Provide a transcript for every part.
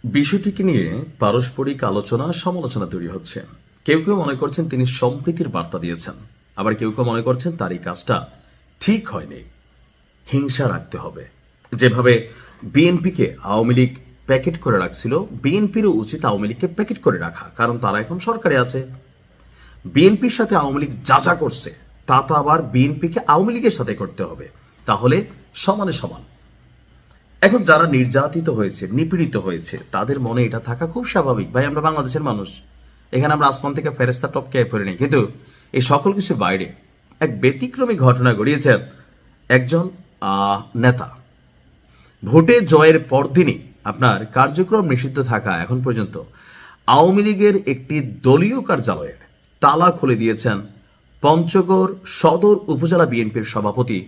বিষয়টিকে নিয়ে পারস্পরিক আলোচনা সমালোচনা তৈরি হচ্ছে। কেউ কেউ মনে করছেন তিনি সম্প্রীতির বার্তা দিয়েছেন, আবার কেউ কেউ মনে করছেন তার এই কাজটা ঠিক হয়নি, হিংসা রাখতে হবে। যেভাবে বিএনপিকে আওয়ামী লীগ প্যাকেট করে রাখছিল, বিএনপিরও উচিত আওয়ামী লীগকে প্যাকেট করে রাখা, কারণ তারা এখন সরকারে আছে। বিএনপির সাথে আওয়ামী লীগ যা যা করছে তা তো আবার বিএনপিকে আওয়ামী লীগের সাথে করতে হবে, তাহলে সমানে সমান। এখন যারা নির্যাতিত হয়েছে, নিপীড়িত হয়েছে, তাদের মনে এটা থাকা খুব স্বাভাবিক। ভাই, আমরা বাংলাদেশের মানুষ, এখানে আমরা আসমান থেকে ফেরেস্তা টপকে পড়িনি। কিন্তু এই সকল কিছুর বাইরে এক ব্যতিক্রমী ঘটনা ঘটিয়েছেন একজন নেতা। ভোটে জয়ের পরদিনই আপনার কার্যক্রম নিষিদ্ধ থাকা এখন পর্যন্ত আওয়ামী লীগের একটি দলীয় কার্যালয়ের তালা খুলে দিয়েছেন পঞ্চগড় সদর উপজেলা বিএনপির সভাপতি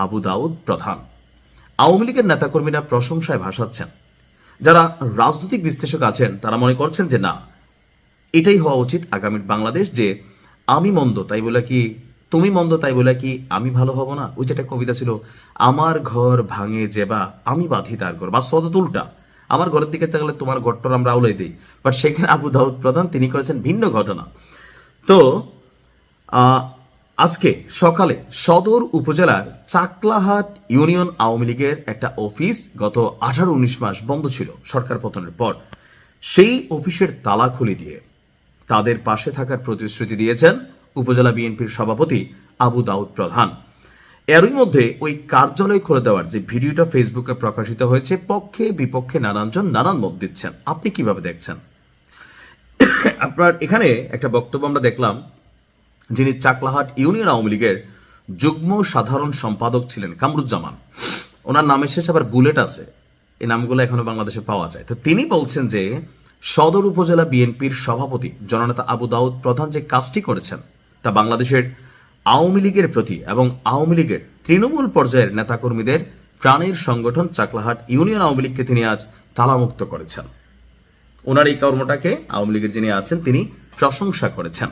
আবু দাউদ প্রধান। আওয়ামী লীগের নেতাকর্মীরা প্রশংসায় ভাসাচ্ছেন। যারা রাজনৈতিক বিশ্লেষক আছেন তারা মনে করছেন যে না, এটাই হওয়া উচিত আগামীর বাংলাদেশ, যে আমি মন্দ তাই বলে কি তুমি মন্দ তাই বলে কি আমি ভালো হব না। ওই যে একটা কবিতা ছিল, আমার ঘর ভাঙে যেবা আমি বাঁধি তার ঘর। বাস্তবতা তো উল্টা, আমার ঘরের দিকে তাকালে তোমার ঘরটার আমরা আউলাই দিই, বাট সেখানে আবু দাউদ প্রধান তিনি করেছেন ভিন্ন ঘটনা। তো আজকে সকালে সদর উপজেলার চাকলাহাট ইউনিয়ন আওয়ামী লীগের একটা অফিস গত 18-19 মাস বন্ধ ছিল সরকার পতনের পর, সেই অফিসের তালা খুলে দিয়ে তাদের পাশে থাকার প্রতিশ্রুতি দিয়েছেন উপজেলা বিএনপির সভাপতি আবু দাউদ প্রধান। এরই মধ্যে ওই কার্যালয় খুলে দেওয়ার যে ভিডিওটা ফেসবুকে প্রকাশিত হয়েছে, পক্ষে বিপক্ষে নানানজন নানান মত দিচ্ছেন। আপনি কিভাবে দেখছেন? আপনার এখানে একটা বক্তব্য আমরা দেখলাম, যিনি চাকলাহাট ইউনিয়ন আওয়ামী লীগের যুগ্ম সাধারণ সম্পাদক ছিলেন কামরুজ্জামান, ওনার নামের শেষে আবার বুলেট আছে, এই নামগুলো এখনো বাংলাদেশে পাওয়া যায়। তো তিনি বলছেন যে সদর উপজেলা বিএনপির সভাপতি জননেতা আবু দাউদ প্রধান যে কাজটি করেছেন তা বাংলাদেশের আওয়ামী লীগের প্রতি এবং আওয়ামী লীগের তৃণমূল পর্যায়ের নেতাকর্মীদের প্রাণের সংগঠন চাকলাহাট ইউনিয়ন আওয়ামী লীগকে তিনি আজ তালামুক্ত করেছেন। ওনার এই কর্মটাকে আওয়ামী লীগের যিনি আছেন তিনি প্রশংসা করেছেন।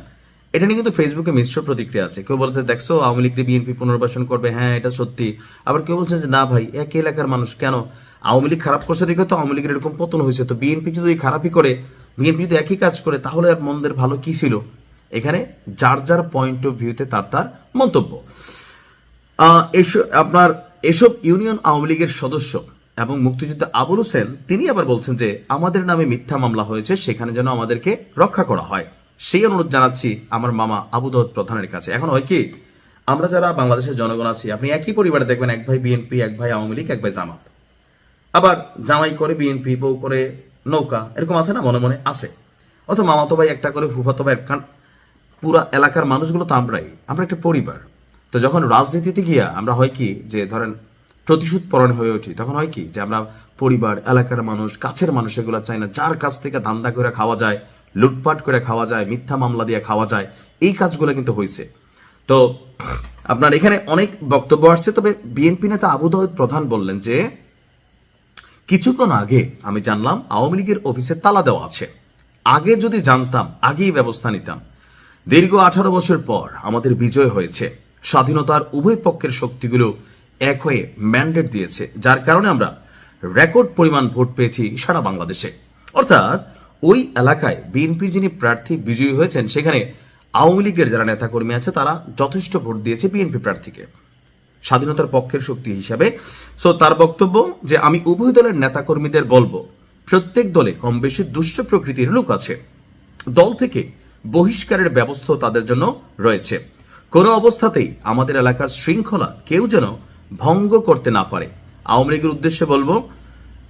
এটা নিয়ে কিন্তু ফেসবুকে মিশ্র প্রতিক্রিয়া আছে। কেউ বলছে দেখছো আওয়ামী লীগ বিএনপি পুনর্বাসন করবে, হ্যাঁ এটা সত্যি। আবার কেউ বলছে যে না ভাই, একই এলাকার মানুষ, কেন আওয়ামী লীগ খারাপ করছে দেখে তো আওয়ামী লীগের এরকম পতন হয়েছে, তো বিএনপি যদি খারাপই করে, বিএনপি যদি একই কাজ করে, তাহলে আর মন্দের ভালো কি ছিল? এখানে যার যার পয়েন্ট অফ ভিউতে তার তার মন্তব্য। আপনার এসব ইউনিয়ন আওয়ামী লীগের সদস্য এবং মুক্তিযোদ্ধা আবুল হোসেন তিনি আবার বলছেন যে আমাদের নামে মিথ্যা মামলা হয়েছে, সেখানে যেন আমাদেরকে রক্ষা করা হয়, সেই অনুরোধ জানাচ্ছি আমার মামা আবু দাউদ প্রধানের কাছে। এখন হয় কি, আমরা যারা বাংলাদেশের জনগণ আছি, আপনি একই পরিবারে দেখবেন এক ভাই বিএনপি, এক ভাই আওয়ামী লীগ, এক ভাই জামাত, আবার জামাই করে বিএনপি, বউ করে নৌকা, এরকম আছে না, মনে মনে আছে। অথবা মামাতো ভাই একটা করে, ফুফাতো ভাই, পুরা এলাকার মানুষগুলো তো আমরা একটা পরিবার। তো যখন রাজনীতিতে গিয়া আমরা হয় কি যে ধরেন প্রতিশোধ পরায়ণ হয়ে উঠি, তখন হয় কি যে আমরা পরিবার, এলাকার মানুষ, কাছের মানুষ এগুলো চাই না। যার কাছ থেকে ধান্দা করে খাওয়া যায়, লুটপাট করে খাওয়া যায়, মিথ্যা মামলা দিয়ে খাওয়া যায়, এই কাজগুলো কিন্তু হয়েছে। তো আপনার এখানে অনেক বক্তব্য আসছে। তবে বিএনপি নেতা আবু দাউদ প্রধান বললেন যে কিছুক্ষণ আগে আমি জানলাম আওয়ামী লীগের অফিসে তালা দেওয়া আছে, আগে যদি জানতাম আগেই ব্যবস্থা নিতাম। দীর্ঘ 18 বছর পর আমাদের বিজয় হয়েছে, স্বাধীনতার উভয় পক্ষের শক্তিগুলো এক হয়ে ম্যান্ডেট দিয়েছে, যার কারণে আমরা রেকর্ড পরিমাণ ভোট পেয়েছি সারা বাংলাদেশে। অর্থাৎ ওই এলাকায় বিএনপির যিনি প্রার্থী বিজয়ী হয়েছেন, সেখানে আওয়ামী লীগের যারা নেতাকর্মী আছে তারা যথেষ্ট ভোট দিয়েছে বিএনপি প্রার্থীকে স্বাধীনতার পক্ষের শক্তি হিসাবে। সো তার বক্তব্য যে আমি উভয় দলের নেতাকর্মীদের বলবো, প্রত্যেক দলে কম বেশি দুষ্ট প্রকৃতির লোক আছে, দল থেকে বহিষ্কারের ব্যবস্থাও তাদের জন্য রয়েছে। কোনো অবস্থাতেই আমাদের এলাকার শৃঙ্খলা কেউ যেন ভঙ্গ করতে না পারে। আওয়ামী লীগের উদ্দেশ্যে বলবো,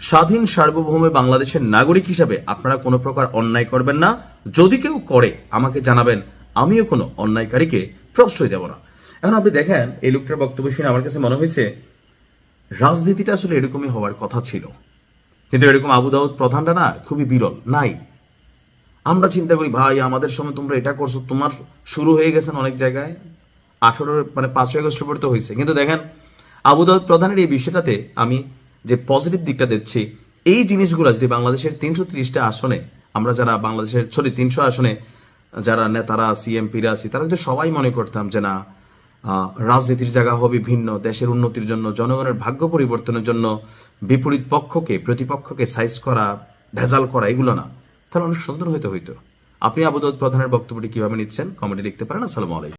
স্বাধীন সার্বভৌম বাংলাদেশের নাগরিক হিসাবে আপনারা কোনো প্রকার অন্যায় করবেন না, যদি কেউ করে আমাকে জানাবেন, আমিও কোনো অন্যায়কারীকে প্রশ্রয় দেব না। এখন আপনি দেখেন এই লোকটার বক্তব্য শুনে আমার কাছে মনে হয়েছে রাজনীতিটা আসলে এরকমই হওয়ার কথা ছিল, কিন্তু এরকম আবু দাউদ প্রধানটা না খুবই বিরল নাই। আমরা চিন্তা করি ভাই আমাদের সময় তোমরা এটা করছো, তোমার শুরু হয়ে গেছেন অনেক জায়গায়, 5ই আগস্টের পর তো হয়েছে। কিন্তু দেখেন আবু দাউদ প্রধানের এই বিষয়টাতে আমি যে পজিটিভ দিকটা দেখছি, এই জিনিসগুলো যদি বাংলাদেশের 330টা আসনে আমরা যারা বাংলাদেশের 300 আসনে যারা নেতারা আছি, এমপিরা আছি, তারা যদি সবাই মনে করতাম যে না রাজনীতির জায়গা হবে ভিন্ন, দেশের উন্নতির জন্য, জনগণের ভাগ্য পরিবর্তনের জন্য বিপরীত পক্ষকে, প্রতিপক্ষকে সাইজ করা, ভেজাল করা, এগুলো না, তাহলে অনেক সুন্দর হয়তো হইতো। আপনি আবু দাউদ প্রধানের বক্তব্যটি কিভাবে নিচ্ছেন কমেন্টে লিখতে পারেন। আসসালামু আলাইকুম।